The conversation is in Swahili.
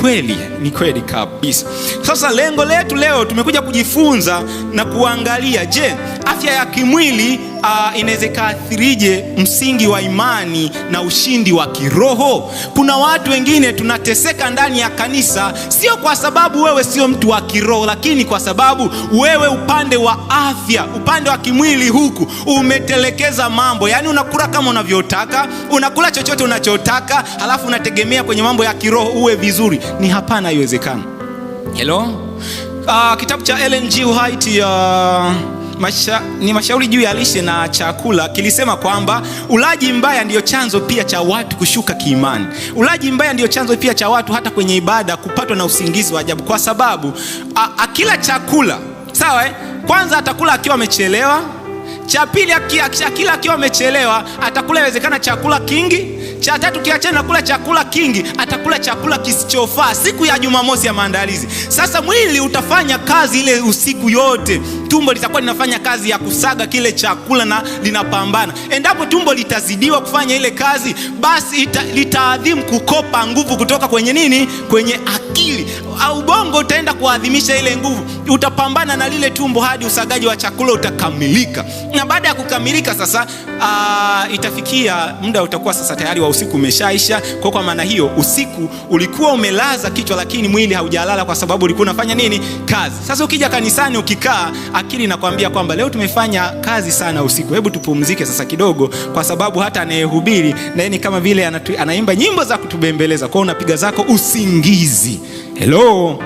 kweli? Ni kweli kabisa. Sasa lengo letu leo tumekuja kujifunza na kuangalia, je, afya ya kimwili inaweza ikaathirije msingi wa imani na ushindi wa kiroho? Kuna watu wengine tunateseka ndani ya kanisa, sio kwa sababu wewe sio mtu wa kiroho, lakini kwa sababu wewe upande wa afya, upande wa kimwili huku umetelekeza mambo. Yaani unakula kama unavyotaka, unakula chochote unachotaka, halafu unategemea kwenye mambo ya kiroho uwe vizuri. Ni hapana, haiwezekani. Hello? Kitabu cha Ellen G. White ni mashauri juu ya lishe na chakula kilisema kwamba ulaji mbaya ndiyo chanzo pia cha watu kushuka kiimani. Ulaji mbaya ndiyo chanzo pia cha watu hata kwenye ibada kupatwa na usingizi wa ajabu, kwa sababu akila chakula, sawa, kwanza atakula akiwa amechelewa. Cha pili, akila akiwa amechelewa atakula inawezekana chakula kingi. Cha tatu, kiachana kula chakula kingi, atakula chakula kisichofaa siku ya Jumamosi ya maandalizi. Sasa mwili utafanya kazi ile usiku yote, tumbo litakuwa linafanya kazi ya kusaga kile chakula na linapambana. Endapo tumbo litazidiwa kufanya ile kazi, basi litaadhimu kukopa nguvu kutoka kwenye nini? Kwenye akili. Ubongo utaenda kuadhimisha ile nguvu, utapambana na lile tumbo hadi usagaji wa chakula utakamilika. Na baada ya kukamilika sasa, itafikia muda utakuwa sasa tayari wa usiku umeshaisha. Kwa maana hiyo, usiku ulikuwa umelaza kichwa, lakini mwili haujalala kwa sababu ulikuwa unafanya nini? Kazi. Sasa ukija kanisani ukikaa, akili inakwambia kwamba leo tumefanya kazi sana usiku, hebu tupumzike sasa kidogo, kwa sababu hata anayehubiri na yeye ni kama vile anaimba nyimbo za kutubembeleza. Kwa unapiga zako usingizi. Hello.